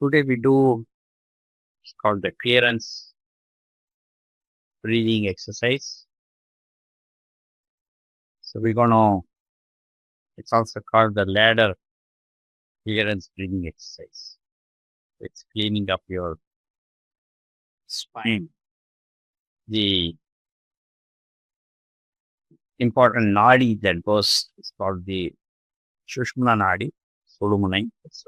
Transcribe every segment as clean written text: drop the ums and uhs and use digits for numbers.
Today we do it's called the clearance breathing exercise. So we're gonna it's also called the ladder clearance breathing exercise. It's cleaning up your spine. The important nadi that goes is called the Shushmana nadi, Solumunai. It's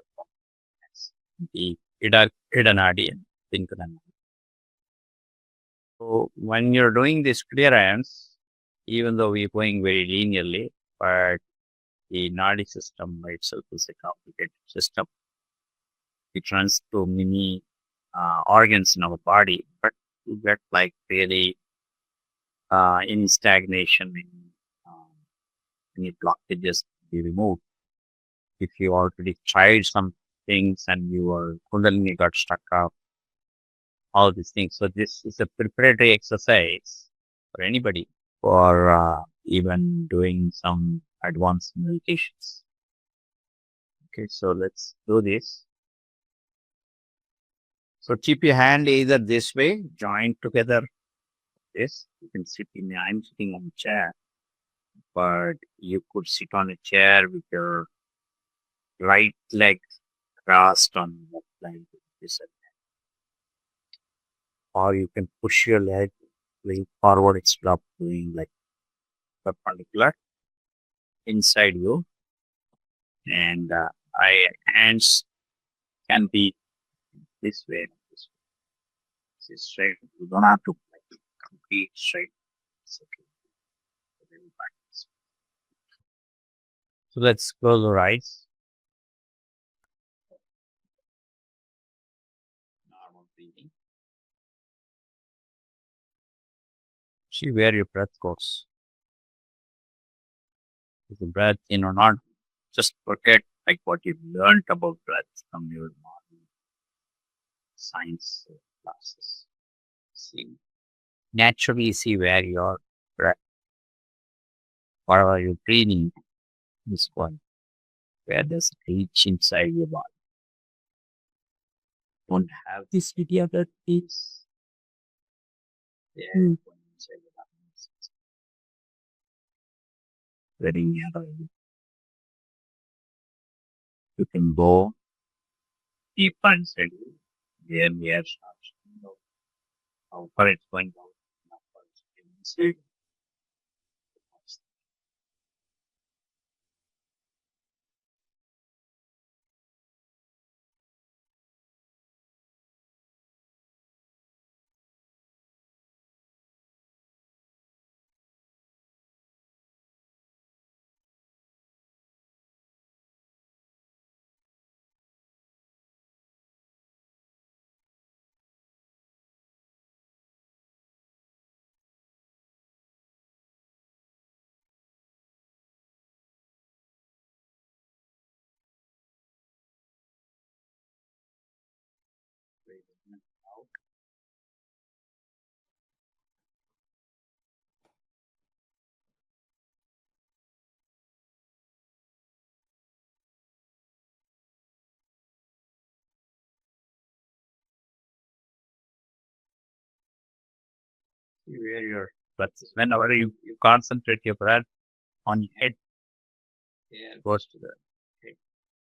the Ida nadi and Pinkana nadi. So when you're doing this clearance, even though we're going very linearly, but the nadi system by itself is a complicated system. It runs through many organs in our body, but you get like really any stagnation, any blockages to be removed. If you already tried some things and your kundalini got stuck up, all these things. So this is a preparatory exercise for anybody for even doing some advanced meditations. Okay, so let's do this. So keep your hand either this way, joined together. This you can sit in. I'm sitting on a chair, but you could sit on a chair with your right leg crossed on left leg. This, or you can push your leg going forward instead of doing like perpendicular inside you, and I hands can be this way. This is straight. You don't have to like complete straight. It's okay. So let's close our eyes. Normal breathing. See where your breath goes. Is the breath in or not? Just forget like what you've learned about breath from your morning science classes. See, naturally see where your breath, whatever you're breathing is going. Where does it reach inside your body? Don't have this video that is there going inside your body. Very narrow. You can go deeper inside you. There the air starts. How far it's going out. How far it's going inside. Breathe in and out. See where your breath is. Whenever you concentrate your breath on your head, air goes to the head.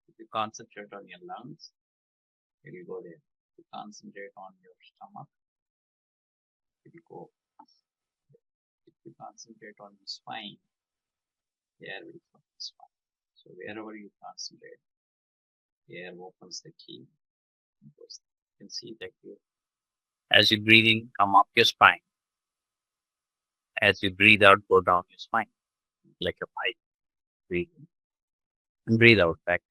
If you concentrate on your lungs, here you go there. If you concentrate on your stomach, here you go. If you concentrate on your spine, air will come to the spine. So wherever you concentrate, air opens the key. And goes. You can see that you, as you breathe in, come up your spine. As you breathe out, go down your spine like a pipe. Breathe in and breathe out back.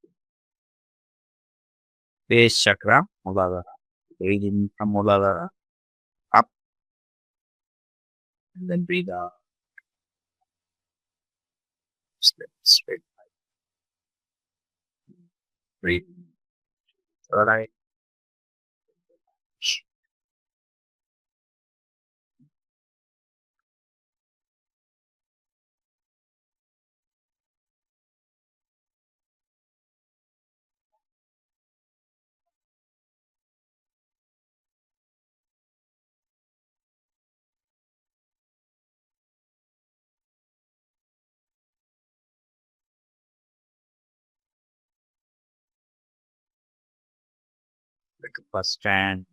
Base chakra, Muladhara. Breathe in from Muladhara up and then breathe out. Straight. Breathe. Third eye. like a bus stand,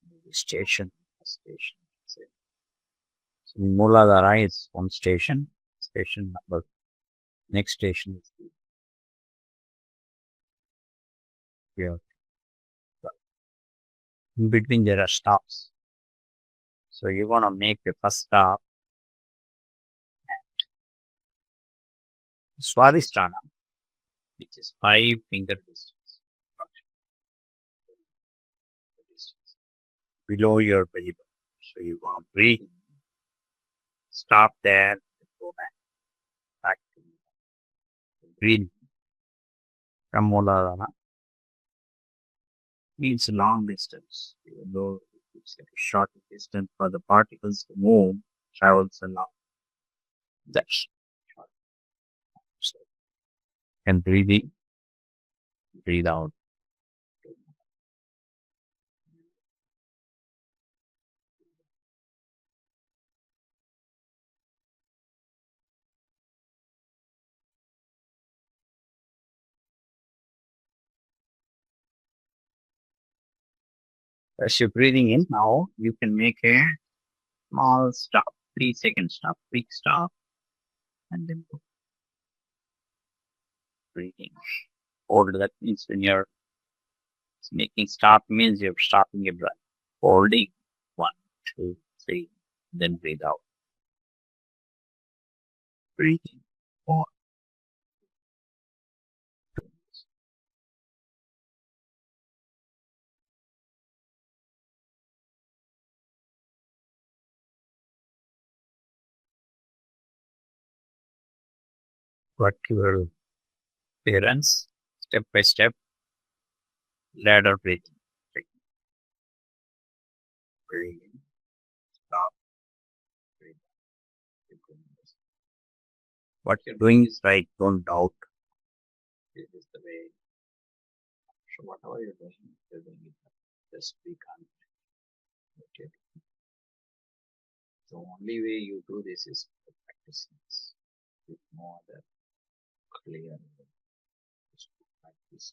maybe station. So Mooladhara is one station. Station number. Next station is here. In between there are stops. So you want to make the first stop Swadhisthana, which is 5 finger distance below your belly button. So you want to breathe, stop there, and go back to breathe from Mooladhara. Means long distance, even though it's like a short distance for the particles to move, travels a long. That's short. So and breathe in, breathe out. As you're breathing in now, you can make a small stop, 3 second stop, quick stop, and then go breathing. Hold that means when you're making stop means you're stopping your breath. Holding 1, 2, 3, then breathe out. Breathing. Four. What your parents, step by step, ladder breathing. Like breathe in, stop, breathe out. Keep going. What you're doing is right, don't doubt. This is the way. So whatever you're doing it. Just be confident. Okay. The only way you do this is by practicing this with no other clear just to practice.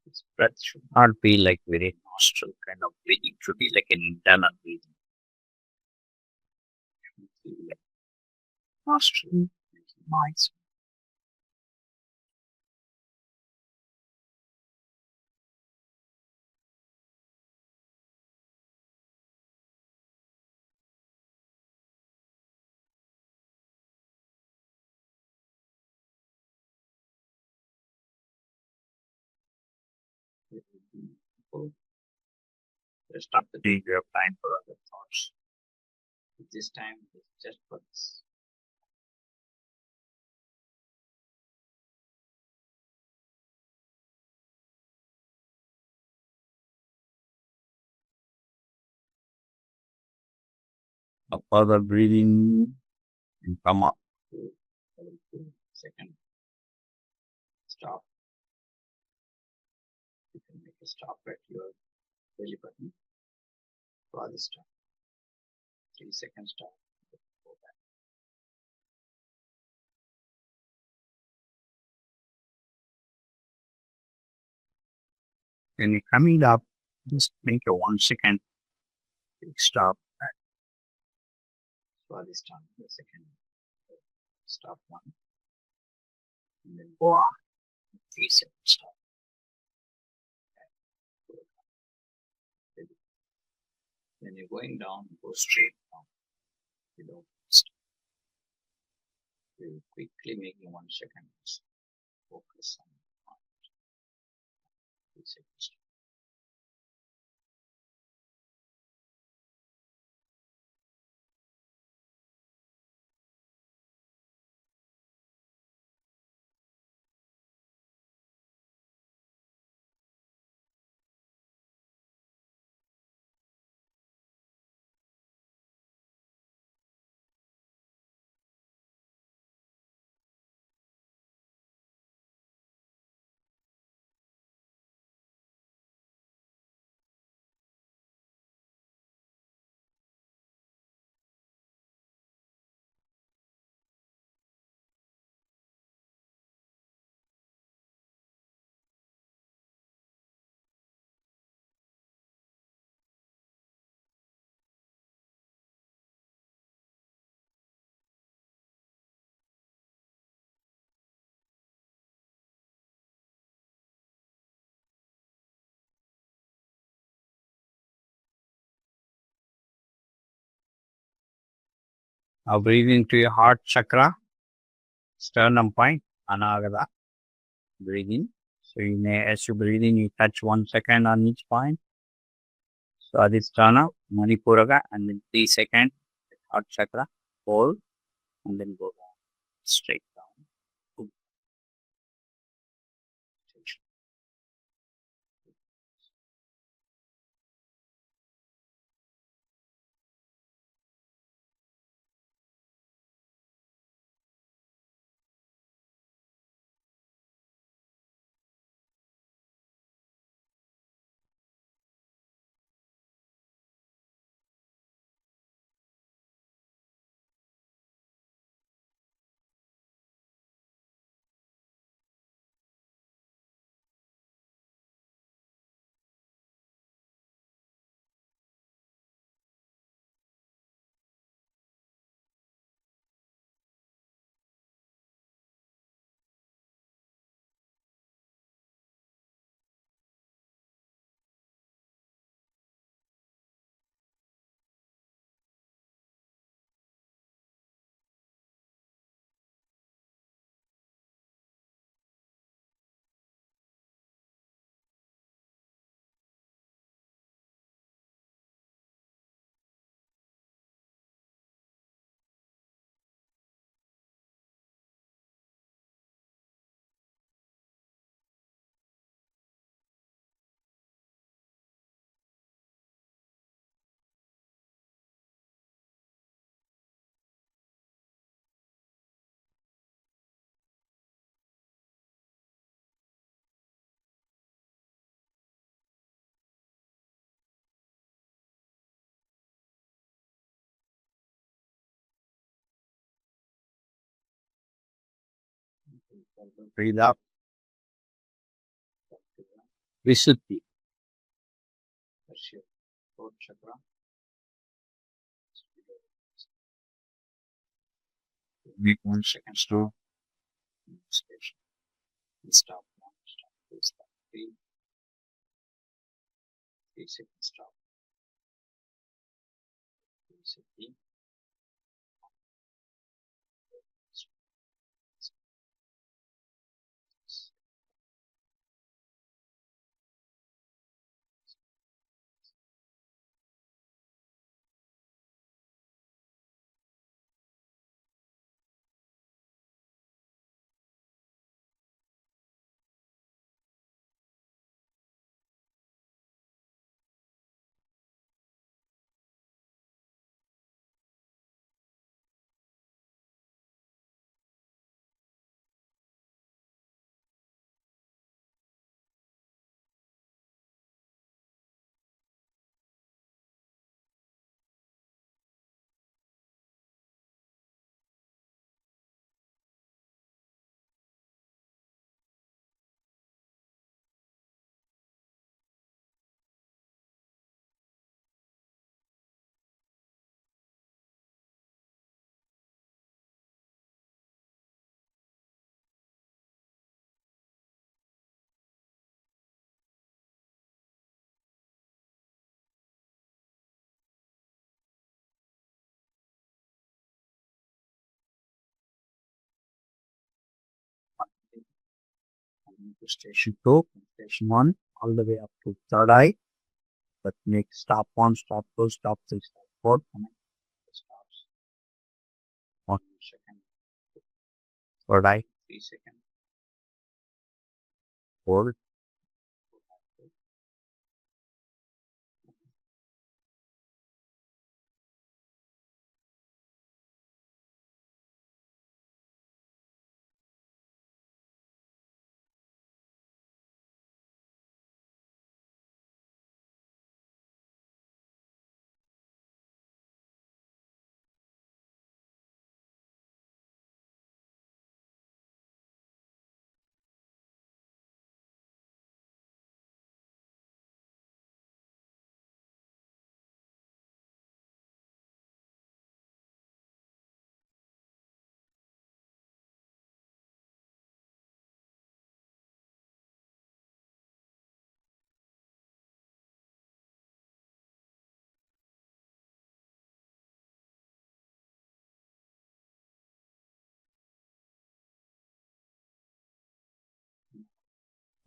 This breath should not be like very nostril kind of breathing. It should be like an internal breathing. It should be like nostril, noise. Rest of the day you have time for other thoughts. This time is just for this. A further breathing and come up. 2 second stop. You can make a stop at your belly button. For this stop. 3 second stop. Go back. When you're coming up, just make a 1 second quick stop at for this time. The second stop one. And then go on. 3 second stop. When you're going down, go straight down. You don't stop. You quickly make a 1 second focus on 3 seconds. Now breathe into your heart chakra, sternum point, anagada. Breathe in. So you may, as you breathe in, you touch 1 second on each point. So Adhisthana, Manipuraga, and then 3 seconds, heart chakra, hold, and then go down, straight down. Boom. Breathe out. Visuddhi. That's your throat chakra. Make 1 second slow. Station. Stop. One, stop. Two, stop. 3 seconds. Stop. Visuddhi. To station 2, station 1, all the way up to third eye. But make stop 1, stop 2, stop 3, stop 4. Stops. 1 second. Third eye. 3 seconds. Hold.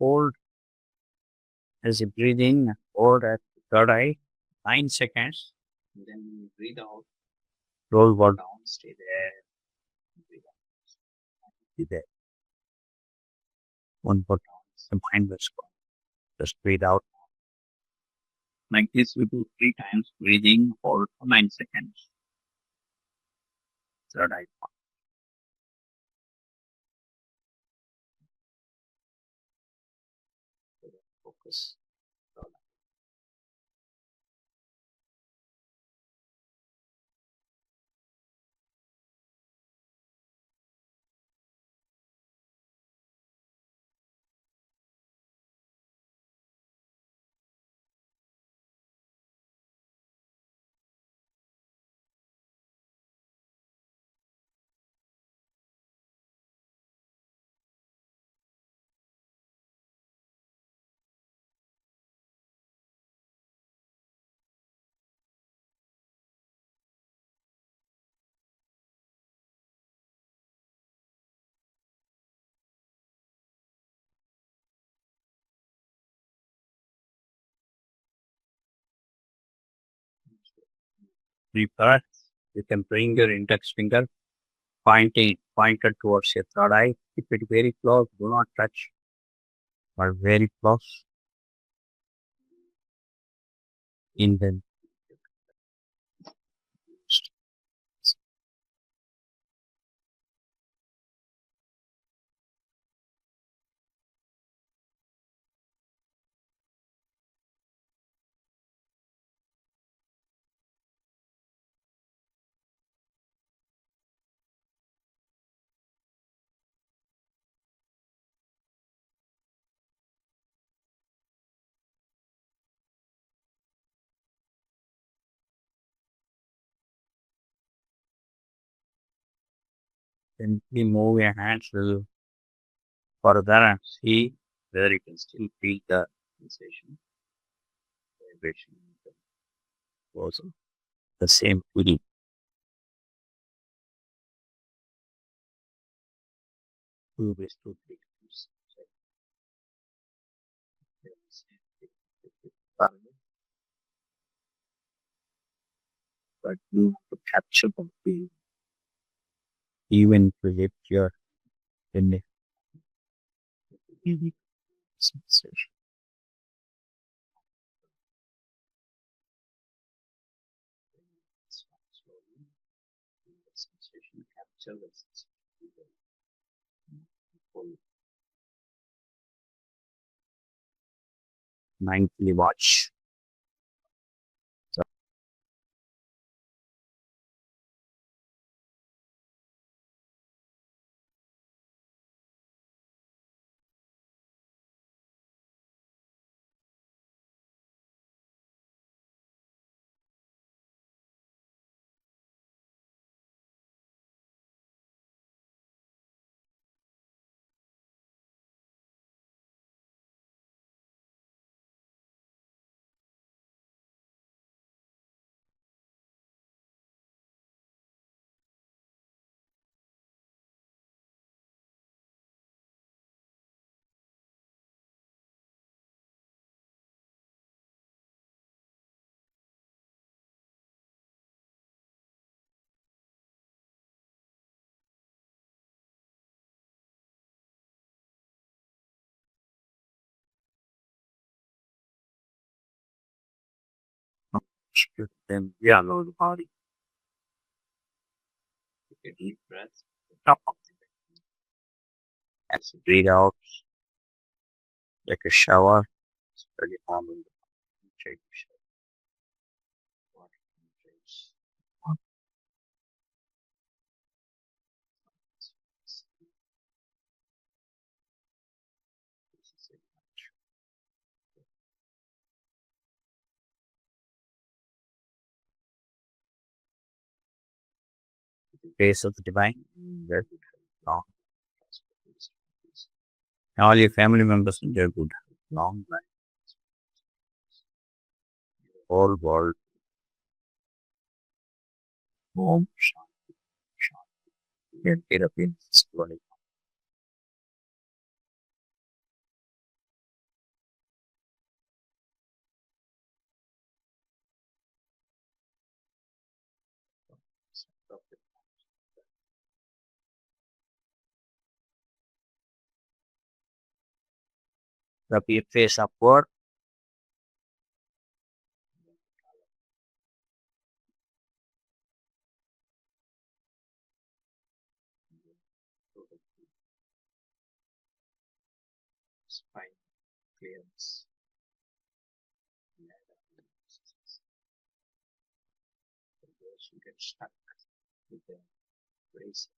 hold as you breathe in, hold at the third eye, 9 seconds. Then breathe out, roll one down, stay there, breathe out, stay there. One more down. The mind was gone. Just breathe out. Like this, we do 3 times. Breathing, hold for 9 seconds. Third eye, focus. Deep breath. You can bring your index finger pointed towards your third eye. Keep it very close. Do not touch, but very close. In the Simply move your hands a little further and see whether you can still feel the sensation, vibration, also the same feeling. Two ways to three times. But you have to capture the feeling, even if you lift your in the sensation. Slowly, feel the sensation, capture the sensation. Mindfully watch. So then we allow the body to take a deep breath. Top of the bed. As you breathe out, like a shower, it's very common. Take a shower. Water penetrates. This is it. Grace of the divine. Very good. Long. All your family members, they're good. Long life. Whole world. Home. Shan. Get it up in slowly. Rub your face upward. Spine clearance. You get stuck with the brace.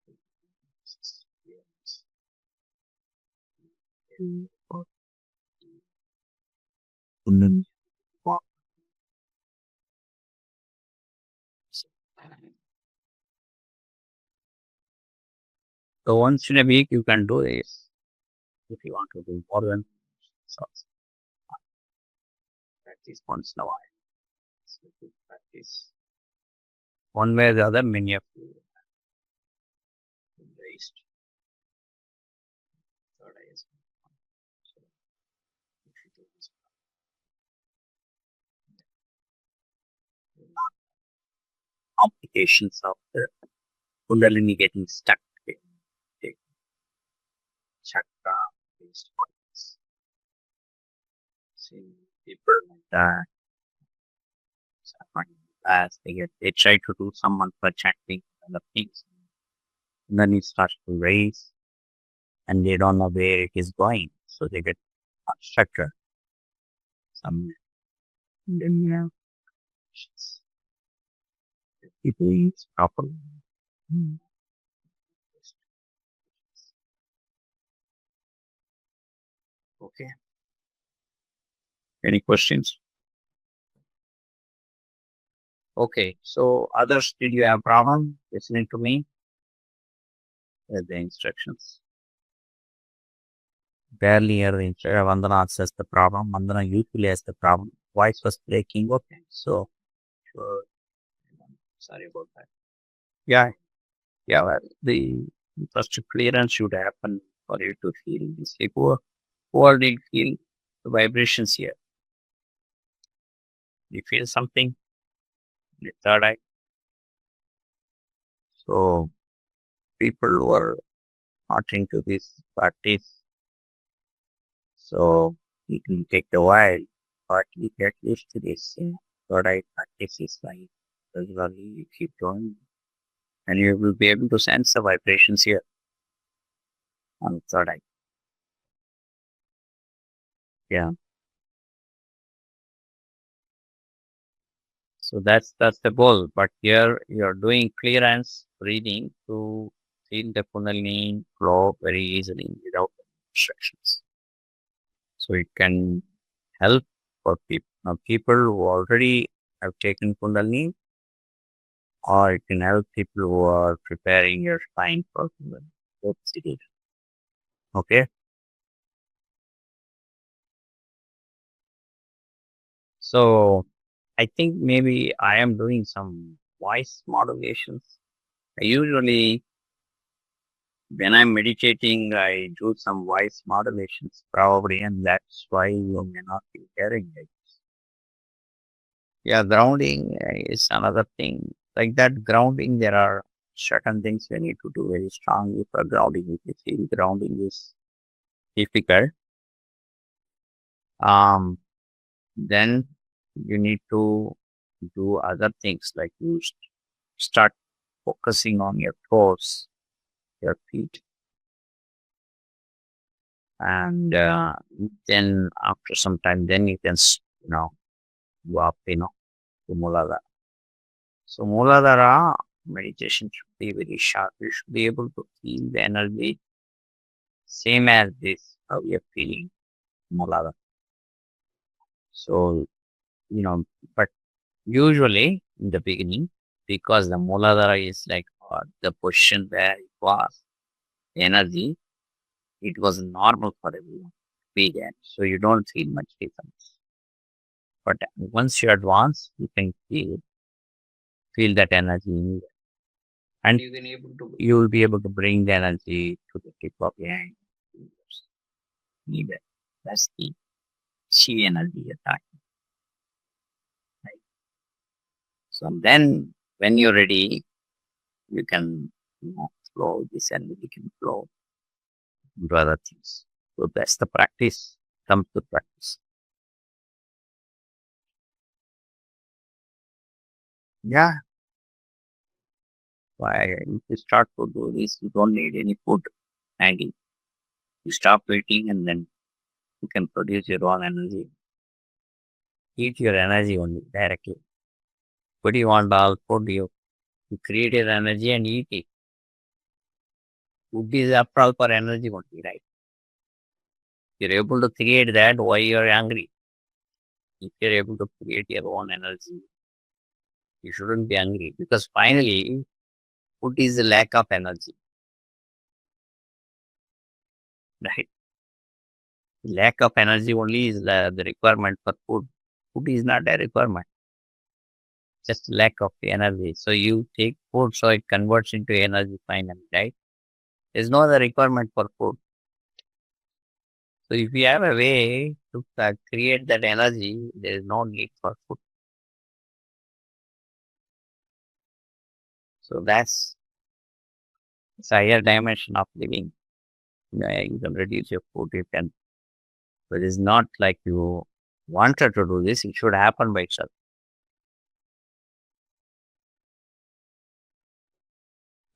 So once in a week you can do this. If you want to do more than so practice once in a while. So if you practice one way or the other, many of you raised third eye as well. So if you do this complications of the Kundalini getting stuck in the chakra based points. See people like that. As they try to do some mantra chanting and other things. And then it starts to raise and they don't know where it is going. So they get obstructed. Some people eat properly. Okay. Any questions? Okay. So others, did you have problem listening to me? With the instructions. Barely hear the instruction. Vandana says the problem. Vandana usually has the problem. Voice was breaking. Okay. So, sure. Sorry about that. Yeah. Yeah. Well, the first clearance should happen for you to feel this. Like, who already feel the vibrations here? You feel something? The third eye. So, people who are not into this practice, so it will take a while, but you get used to this. Third eye practice is like regularly you keep doing, and you will be able to sense the vibrations here on the third eye. Yeah. So that's the goal. But here you're doing clearance breathing to feel the Kundalini flow very easily without instructions. So it can help for people who already have taken Kundalini, or it can help people who are preparing your spine for Kundalini. Both it is. Okay. So I think maybe I am doing some voice modulations. I usually, when I'm meditating, I do some voice modulations probably, and that's why you may not be hearing it. Yeah, grounding is another thing. Like that grounding, there are certain things you need to do very strongly for grounding. If you feel grounding is difficult, um, then you need to do other things like you start focusing on your toes, your feet, and then after some time, then you can go up, to Muladhara. So Muladhara meditation should be very sharp. You should be able to feel the energy same as this, how you're feeling Muladhara. So, but usually in the beginning, because the Muladhara is like the position where it was, energy, it was normal for everyone to be there. So you don't feel much difference. But once you advance, you can feel that energy in you. And you will be able to bring the energy to the tip of your hand. Need it. That's the chi energy attack. Right? So then when you're ready, you can flow, this energy can flow into other things. So that's the practice. comes to practice. Yeah. Why if you start to do this, you don't need any food hanging. You stop eating and then you can produce your own energy. Eat your energy only directly. What do you want all food? You create your energy and eat it. Food is after all for energy only, right? You're able to create that, why you're angry? If you're able to create your own energy, you shouldn't be angry because finally, food is a lack of energy, right? Lack of energy only is the requirement for food. Food is not a requirement, just lack of the energy. So you take food, so it converts into energy finally, right? There's no other requirement for food. So if you have a way to create that energy, there is no need for food. So that's a higher dimension of living. You can reduce your food, you can, but it's not like you wanted to do this, it should happen by itself.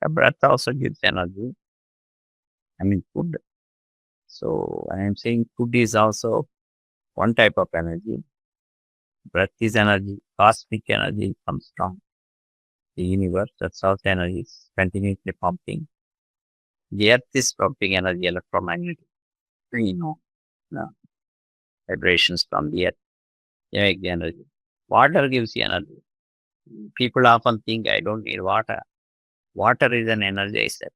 The breath also gives energy. I mean, food. So I'm saying food is also one type of energy. Breath is energy. Cosmic energy comes from the universe. That's how the energy is continuously pumping. The earth is pumping energy, electromagnetic. You know, the vibrations from the earth. They make the energy. Water gives you energy. People often think I don't need water. Water is an energizer.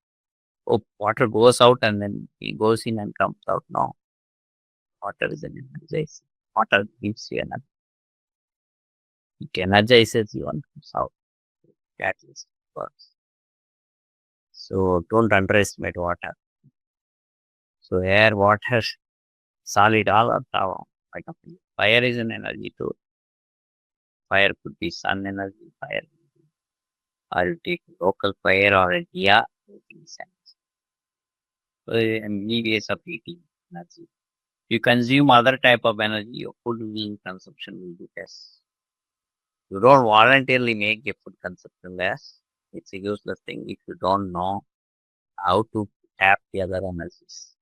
Oh, water goes out and then it goes in and comes out. No, water is an energizer. Water gives you energy. It energizes you and comes out. Catalyst works. So don't underestimate water. So air, water, solid, all of that. Fire is an energy too. Fire could be sun energy, fire, or you take local fire or a diya. So many ways of heating energy. You consume other type of energy, your food will consumption will be less. You don't voluntarily make your food consumption less. It's a useless thing if you don't know how to tap the other energies.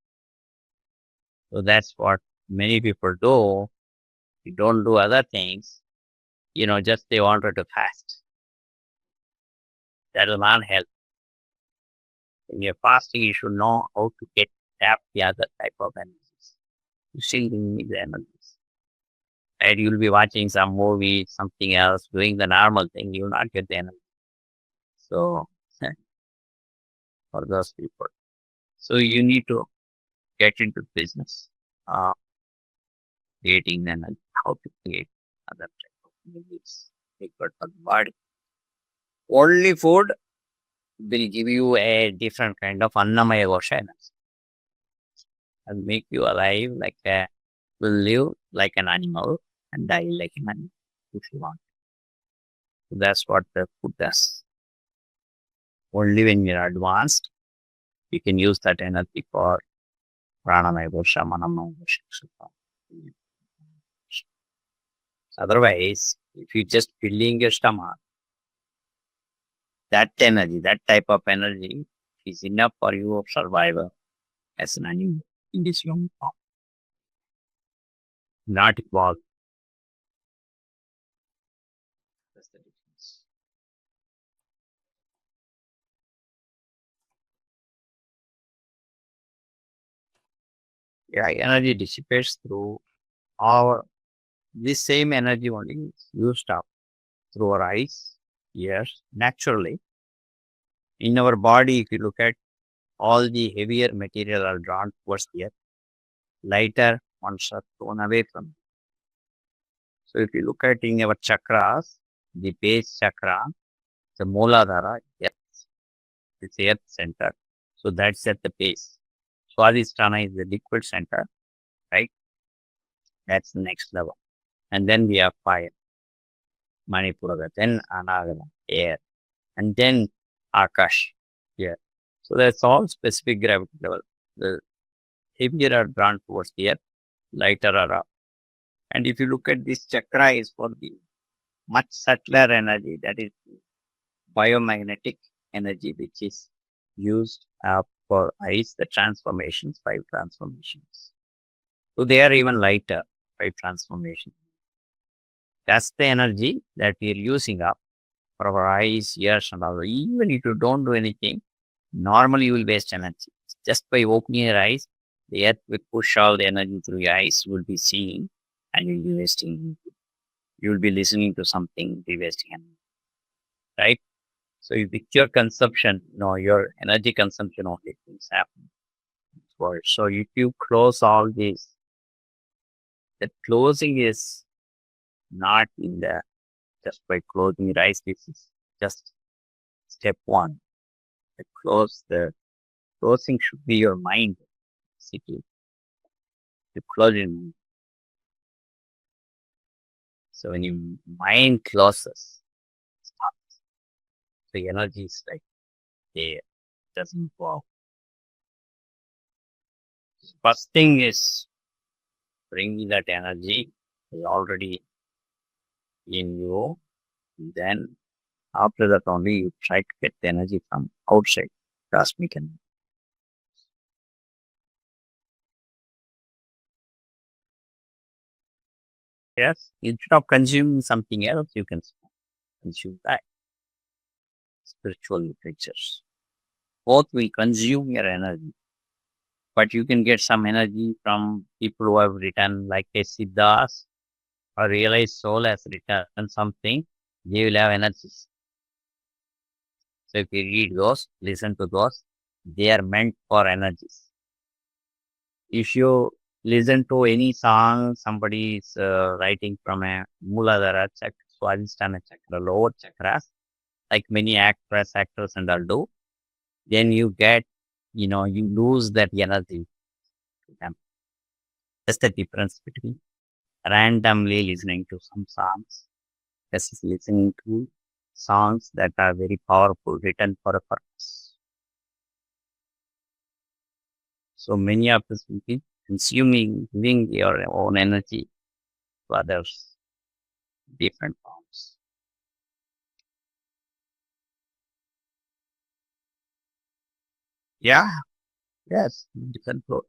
So that's what many people do. You don't do other things, just they wanted to fast. That will not help. When you're fasting, you should know how to tap the other type of energies. You still need the energies. Right? You'll be watching some movie, something else, doing the normal thing, you will not get the energy. So for those people. So you need to get into business, creating energy, how to create other type of energies, take good for the body. Only food will give you a different kind of annamaya kosha energy and make you alive will live like an animal and die like an animal if you want. So that's what the food does. Only when you're advanced, you can use that energy for pranamaya kosha, manamaya kosha. Otherwise, if you just filling your stomach, that energy, that type of energy is enough for your survival as an animal in this human form. Not evolved. That's the difference. Yeah, energy dissipates through our this same energy only is used up through our eyes, ears, naturally. In our body, if you look at all the heavier material are drawn towards the earth, lighter ones are thrown away from it. So if you look at in our chakras, the base chakra, the Mooladhara, earth, it's the earth center. So that's at the base. Swadhisthana is the liquid center, right? That's the next level. And then we have fire, Manipura, then Anagara, air, and then Akash, yeah. So that's all specific gravity level. The heavier are drawn towards the earth, lighter aura. And if you look at this chakra is for the much subtler energy, that is biomagnetic energy, which is used for eyes, the transformations, five transformations. So they are even lighter, five transformations. That's the energy that we are using up for our eyes, ears, and all. Even if you don't do anything, normally you will waste energy. Just by opening your eyes, the earth will push all the energy through your eyes. You will be seeing and you'll be wasting. You will be listening to something, be wasting energy, right? So with your consumption, your energy consumption only things happen. So if you close all this, the closing is not in the just by closing your eyes. This is just step one. The closing should be your mind. Basically, to close your mind. So when your mind closes, stops, the energy is like there, doesn't go out. First thing is bringing that energy is already in you. Then after that only you try to get the energy from outside, cosmic energy. Yes, instead of consuming something else, you can consume that. Spiritual literatures. Both will consume your energy, but you can get some energy from people who have written, like a Siddhas or realized soul has written something, they will have energy. So if you read those, listen to those, they are meant for energies. If you listen to any song somebody is writing from a Muladhara chakra, Swadhisthana chakra, lower chakras, like many actors and all do, then you get, you lose that energy to them. That's the difference between randomly listening to some songs versus listening to songs that are very powerful, written for a purpose. So many of us will be giving your own energy to others, different forms. Yeah, yes, different pro-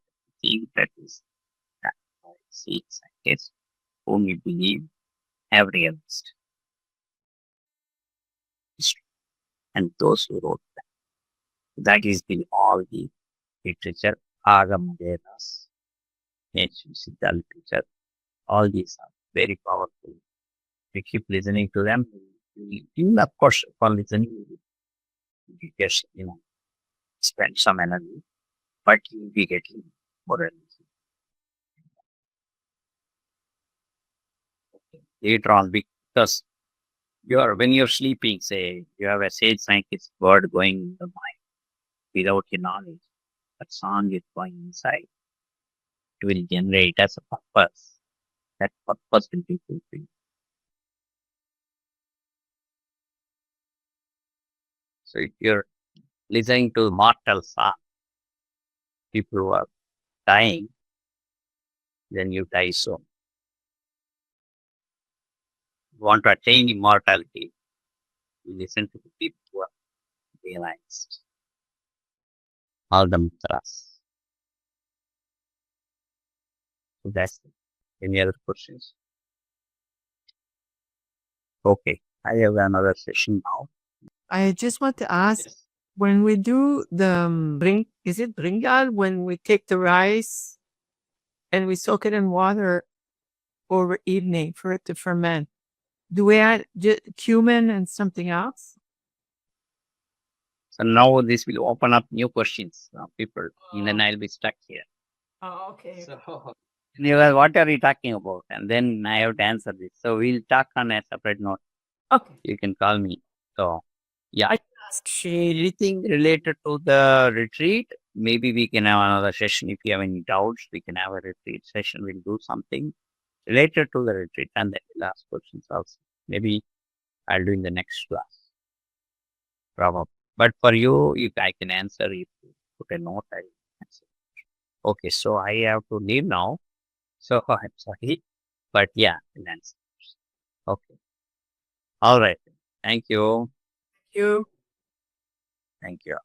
thing that is that see scientists whom we believe have realized history and those who wrote that is the all the literature, Agama Vedas, ancient Siddha literature, all these are very powerful. We keep listening to them. You of course, for listening, you just, spend some energy, but you'll be getting more energy later on because when you're sleeping, say you have a sage scientist word going in the mind without your knowledge, that song is going inside. It will generate as a purpose. That purpose will be fulfilled. So if you're listening to mortal song, people who are dying, then you die soon. You want to attain immortality, you listen to the people who are realized. All the mantras. So that's it. Any other questions? Okay. I have another session now. I just want to ask, Yes. when we do the is it brinjal, when we take the rice and we soak it in water over evening for it to ferment, do we add cumin and something else? So now this will open up new questions. People, and then Oh, I'll be stuck here. okay. And you guys, what are you talking about? And then I have to answer this. So we'll talk on a separate note. Okay. You can call me. So yeah. I ask Anything related to the retreat, maybe we can have another session. If you have any doubts, we can have a retreat session. We'll do something related to the retreat and then we'll ask questions also. Maybe I'll do in the next class. Probably. But for you, if I can answer, if you put a note, I'll answer. Okay, so I have to leave now. So I'm sorry, but yeah, finance. Okay. All right. Thank you. You Thank you.